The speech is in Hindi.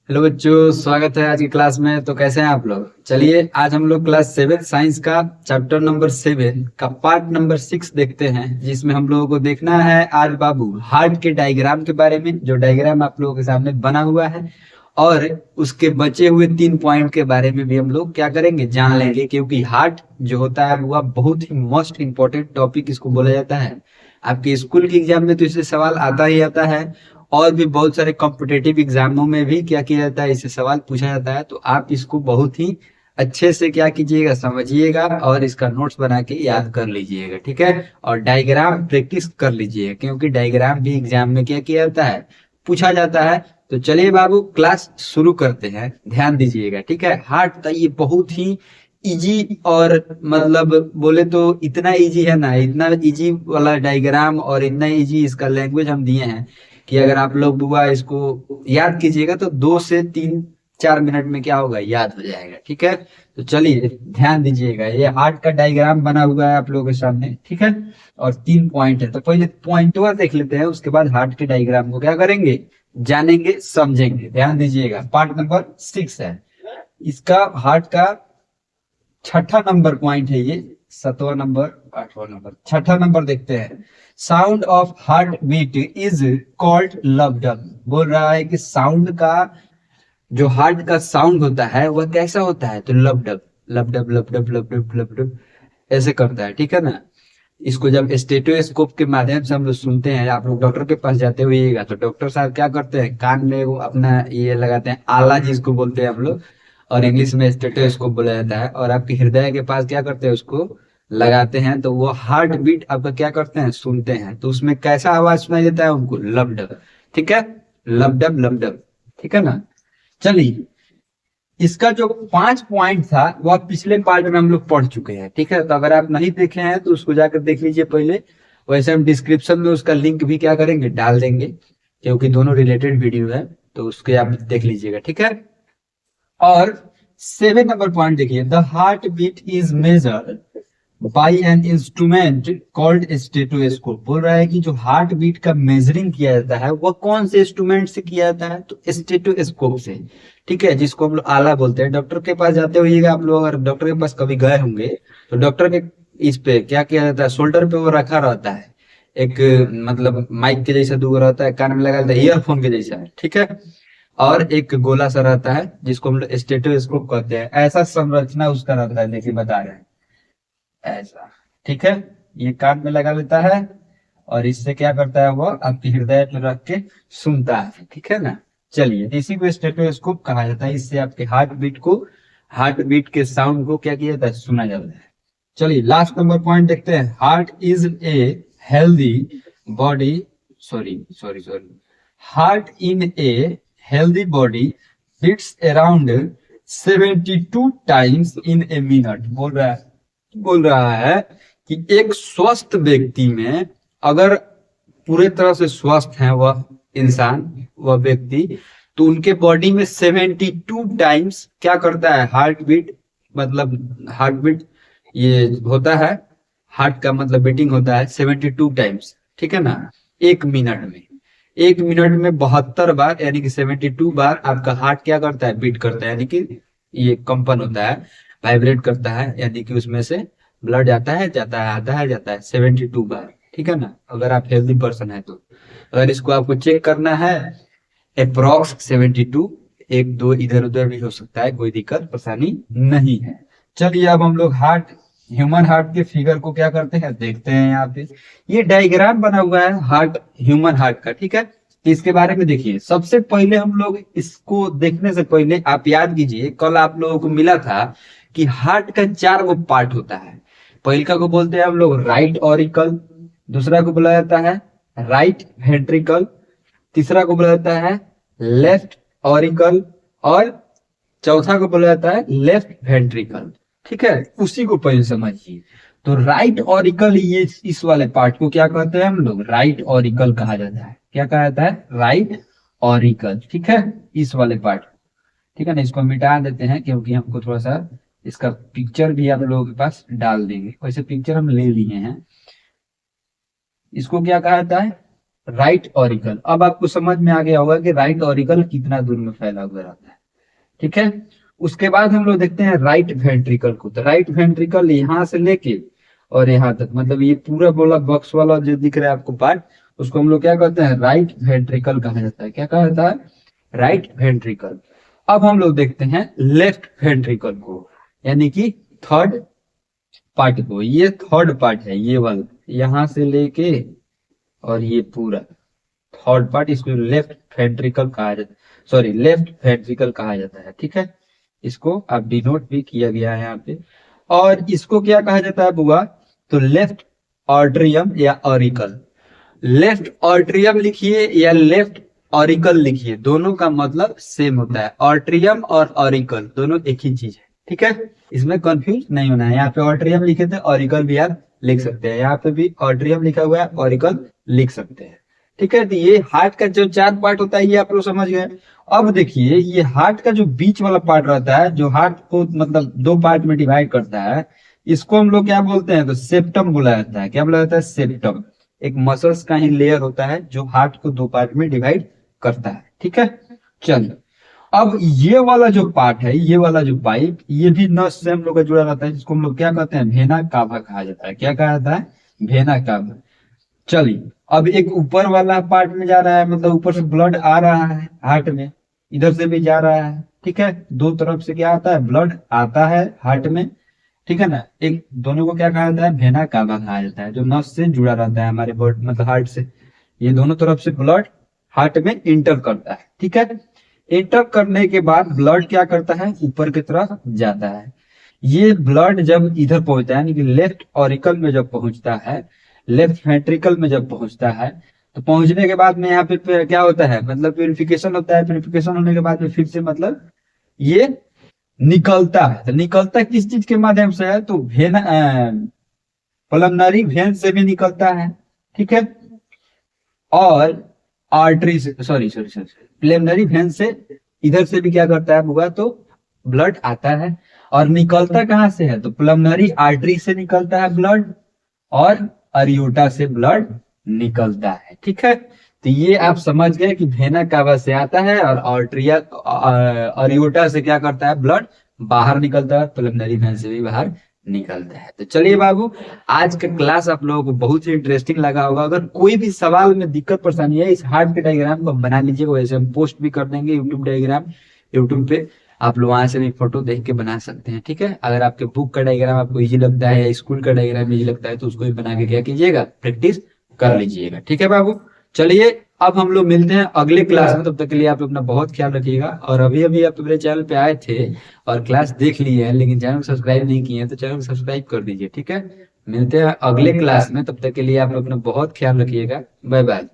हेलो बच्चों, स्वागत है आज की क्लास में। तो कैसे हैं आप लोग? चलिए आज हम लोग क्लास 7 साइंस का चैप्टर नंबर 7 का पार्ट नंबर 6 देखते हैं, जिसमें हम लोगों को देखना है आज बाबू हार्ट के डायग्राम के बारे में। जो डायग्राम आप लोगों के सामने बना हुआ है और उसके बचे हुए 3 पॉइंट के बारे में भी हम लोग क्या करेंगे, जान लेंगे। क्योंकि हार्ट जो होता है वह बहुत ही मोस्ट इंपॉर्टेंट टॉपिक इसको बोला जाता है। आपके स्कूल के एग्जाम में तो इससे सवाल आता ही आता है, और भी बहुत सारे कॉम्पिटेटिव एग्जामों में भी क्या किया जाता है, इससे सवाल पूछा जाता है। तो आप इसको बहुत ही अच्छे से क्या कीजिएगा, समझिएगा और इसका नोट्स बना के याद कर लीजिएगा, ठीक है। और डायग्राम प्रैक्टिस कर लीजिएगा, क्योंकि डायग्राम भी एग्जाम में क्या किया जाता है, पूछा जाता है। तो चलिए बाबू क्लास शुरू करते हैं, ध्यान दीजिएगा, ठीक है। हार्ट का ये बहुत ही इजी, और मतलब बोले तो इतना इजी है ना, इतना इजी वाला डायग्राम और इतना इजी इसका लैंग्वेज हम दिए हैं कि अगर आप लोग बुआ इसको याद कीजिएगा तो 2 से 3 4 मिनट में क्या होगा, याद हो जाएगा, ठीक है। तो चलिए ध्यान दीजिएगा, ये हार्ट का डायग्राम बना हुआ है आप लोगों के सामने, ठीक है। और 3 पॉइंट है, तो पहले पॉइंट वन देख लेते हैं, उसके बाद हार्ट के डायग्राम को क्या करेंगे, जानेंगे समझेंगे। ध्यान दीजिएगा, पार्ट नंबर 6 है इसका। हार्ट का छठा नंबर पॉइंट है ये। 7वां नंबर, 8वां नंबर, छठा नंबर देखते हैं। Sound of heart beat is called lub dub. बोल रहा है कि साउंड का, जो हार्ट का साउंड होता है वह कैसा होता है, तो love dub, love dub love dub love dub love dub ऐसे करता है, ठीक है ना। इसको जब स्टेटोस्कोप के माध्यम से हम लोग सुनते हैं, आप लोग डॉक्टर के पास जाते हुएगा तो डॉक्टर साहब क्या करते हैं, कान में वो अपना ये लगाते हैं, आला जिसको बोलते हैं हम लोग, और इंग्लिश में स्टेटोस्कोप बोला जाता है। और आपके हृदय के पास क्या करते हैं, उसको लगाते हैं, तो वो हार्ट बीट आपका क्या करते हैं, सुनते हैं। तो उसमें कैसा आवाज सुनाई देता है उनको, लब डब, ठीक है। लब डब, ठीक है ना। चलिए, इसका जो 5 पॉइंट था वह पिछले पार्ट में हम लोग पढ़ चुके हैं, ठीक है। तो अगर आप नहीं देखे हैं तो उसको जाकर देख लीजिए पहले। वैसे हम डिस्क्रिप्शन में उसका लिंक भी क्या करेंगे, डाल देंगे, क्योंकि दोनों रिलेटेड वीडियो है। तो उसके आप देख लीजिएगा, ठीक है। और 7 नंबर पॉइंट देखिए, the heart beat is measured by an instrument called stethoscope. बोल रहा है कि जो हार्ट बीट का मेजरिंग किया जाता है वह कौन से इंस्ट्रूमेंट से किया जाता है, तो स्टेटोस्कोप से, ठीक है, जिसको हम लोग आला बोलते हैं। डॉक्टर के पास जाते होइएगा आप लोग, अगर डॉक्टर के पास कभी गए होंगे तो डॉक्टर के इस पे क्या किया जाता है, शोल्डर पे वो रखा रहता है एक, मतलब माइक के जैसा दूर रहता है, कान में लगा रहता है, ईयरफोन के जैसा, ठीक है। और एक गोला सा रहता है जिसको हम लोग स्टेटोस्कोप कहते हैं। ऐसा संरचना उसका रहता है, देखिए बता रहे हैं ऐसा, ठीक है। ये कान में लगा लेता है और इससे क्या करता है, वो आपके हृदय पे रख के सुनता है, ठीक है ना। चलिए, इसी को स्टेथोस्कोप कहा जाता है। इससे आपके हार्ट बीट को, हार्ट बीट के साउंड को क्या किया जाता है, सुना जाता है। चलिए लास्ट नंबर पॉइंट देखते हैं। Heart is a healthy body, sorry sorry sorry, heart in a healthy body beats around 72 times in a minute. बोल रहा है कि एक स्वस्थ व्यक्ति में, अगर पूरे तरह से स्वस्थ है वह इंसान, वह व्यक्ति, तो उनके बॉडी में 72 टाइम्स क्या करता है, हार्ट बीट, मतलब हार्ट बीट ये होता है, हार्ट का मतलब बीटिंग होता है 72 टाइम्स, ठीक है ना। 1 मिनट में, 1 मिनट में 72 बार, यानी कि 72 बार आपका हार्ट क्या करता है, बीट करता है, यानी कि ये कंपन होता है, वाइब्रेट करता है, यानी कि उसमें से ब्लड आता है जाता है, आता है जाता है 72 बार, ठीक है ना। अगर आप हेल्दी पर्सन है तो अगर इसको आपको चेक करना है, अप्रोक्स 72, एक दो इधर उधर भी हो सकता है, कोई दिक्कत परेशानी नहीं है। चलिए अब हम लोग हार्ट, ह्यूमन हार्ट के फिगर को क्या करते हैं, देखते हैं। यहाँ पे ये डायग्राम बना हुआ है हार्ट, ह्यूमन हार्ट का, ठीक है। इसके बारे में देखिए, सबसे पहले हम लोग इसको देखने से पहले आप याद कीजिए, कल आप लोगों को मिला था कि हार्ट का 4 गो पार्ट होता है। पहला को बोलते हैं हम लोग राइट ऑरिकल, दूसरा को बोला जाता है राइट वेंट्रिकल, तीसरा को बोला जाता है लेफ्ट ऑरिकल, और चौथा को बोला जाता है लेफ्ट वेंट्रिकल, ठीक है। उसी को पहले समझिए। तो राइट ऑरिकल, ये इस वाले पार्ट को क्या कहते हैं हम लोग, राइट ऑरिकल कहा जाता है। क्या कहा जाता है, राइट ऑरिकल, ठीक है, इस वाले पार्ट, ठीक है ना। इसको मिटा देते हैं क्योंकि हमको थोड़ा सा इसका पिक्चर भी आप लोगों के पास डाल देंगे, वैसे पिक्चर हम ले लिए हैं। इसको क्या कहा जाता है, राइट ऑरिकल। अब आपको समझ में आ गया होगा कि राइट ऑरिकल कितना दूर में फैला हुआ रहता है, ठीक है। उसके बाद हम लोग देखते हैं राइट वेंट्रिकल को। तो राइट वेंट्रिकल यहाँ से लेके और यहाँ तक, मतलब ये पूरा बोला बॉक्स वाला जो दिख रहा है आपको पार्ट, उसको हम लोग क्या कहते हैं, राइट वेंट्रिकल कहा जाता है। क्या कहा जाता है, राइट वेंट्रिकल। अब हम लोग देखते हैं लेफ्ट वेंट्रिकल को, यानी कि थर्ड पार्ट को। ये थर्ड पार्ट है, ये वाला यहां से लेके और ये पूरा थर्ड पार्ट, इसको लेफ्ट वेंट्रिकल कहा जाता है, सॉरी लेफ्ट वेंट्रिकल कहा जाता है, ठीक है। इसको आप डिनोट भी किया गया है यहाँ पे। और इसको क्या कहा जाता है बुआ, तो लेफ्ट ऑर्ट्रियम या ऑरिकल। लेफ्ट ऑर्ट्रियम लिखिए या लेफ्ट ऑरिकल लिखिए, दोनों का मतलब सेम होता है। ऑर्ट्रियम और ऑरिकल दोनों एक ही चीज है, ठीक है। इसमें कंफ्यूज नहीं होना है। यहाँ पे ऑर्ट्रियम लिखे थे, ऑरिकल भी आप लिख सकते हैं। यहाँ पे भी ऑर्ट्रियम लिखा हुआ है, ऑरिकल लिख सकते हैं, ठीक है। तो ये हार्ट का जो चार पार्ट होता है ये आप लोग समझ गए। अब देखिए ये हार्ट का जो बीच वाला पार्ट रहता है, जो हार्ट को मतलब दो पार्ट में डिवाइड करता है, इसको हम लोग क्या बोलते हैं, तो सेप्टम बोला जाता है। क्या बोला जाता है, सेप्टम। एक मसल्स का ही लेयर होता है जो हार्ट को दो पार्ट में डिवाइड करता है, ठीक है। चलिए अब ये वाला जो पार्ट है, ये वाला जो पाइप, ये भी नस से हम लोग का जुड़ा रहता है, जिसको हम लोग क्या कहते हैं, वेना कावा कहा जाता है। क्या कहा जाता है, वेना कावा। चलिए अब एक ऊपर वाला पार्ट में जा रहा है, मतलब ऊपर से ब्लड आ रहा है हार्ट में, इधर से भी जा रहा है, ठीक है। दो तरफ से क्या आता है, ब्लड आता है हार्ट में, ठीक है ना। एक दोनों को क्या कहा जाता है, वेना कावा कहा जाता है, जो नस से जुड़ा रहता है हमारे बॉडी मतलब हार्ट से। ये दोनों तरफ से ब्लड हार्ट में इंटर करता है, ठीक है। इंटर करने के बाद ब्लड क्या करता है, ऊपर की तरफ जाता है। ये ब्लड जब इधर पहुंचता है, यानी कि लेफ्ट ऑरिकल में जब पहुंचता है, लेफ्ट वेंट्रिकल में जब पहुंचता है, तो पहुंचने के बाद में यहाँ पे क्या होता है, मतलब प्यूरिफिकेशन होता है। प्यूरिफिकेशन होने के बाद में फिर से मतलब ये निकलता है। तो निकलता किस चीज के माध्यम से है, तो वेन पल्मनरी वेन से भी निकलता है, ठीक है। और आर्टरी से, सॉरी सॉरी सॉरी प्लेमनरी वेन से इधर से भी क्या करता है होगा, तो ब्लड आता है। और निकलता कहाँ से है, तो प्लमनरी आर्टरी से निकलता है ब्लड, और अरियोटा से ब्लड निकलता है, ठीक है। तो ये आप समझ गए कि वेना कावा से आता है और आर्टरिया अरियोटा से क्या करता है, ब्लड बाहर निकलता है, प्लमनरी वेन से भी बाहर निकलता है। तो चलिए बाबू, आज का क्लास आप लोगों को बहुत ही इंटरेस्टिंग लगा होगा। अगर कोई भी सवाल में दिक्कत परेशानी है, इस हार्ट के डायग्राम को बना लीजिएगा, वैसे हम पोस्ट भी कर देंगे यूट्यूब डायग्राम, यूट्यूब पे आप लोग वहां से भी फोटो देख के बना सकते हैं, ठीक है। अगर आपके बुक का डायग्राम आपको इजी लगता है या स्कूल का डायग्राम इजी लगता है, तो उसको भी बना के क्या कीजिएगा, प्रैक्टिस कर लीजिएगा, ठीक है बाबू। चलिए अब हम लोग मिलते हैं अगले क्लास में, तब तक के लिए आप अपना बहुत ख्याल रखिएगा। और अभी अभी आप मेरे चैनल पे आए थे और क्लास देख लिए हैं, लेकिन चैनल को सब्सक्राइब नहीं किए हैं, तो चैनल को सब्सक्राइब कर दीजिए, ठीक है। मिलते हैं अगले क्लास में, तब तक के लिए आप अपना बहुत ख्याल रखिएगा। Bye bye.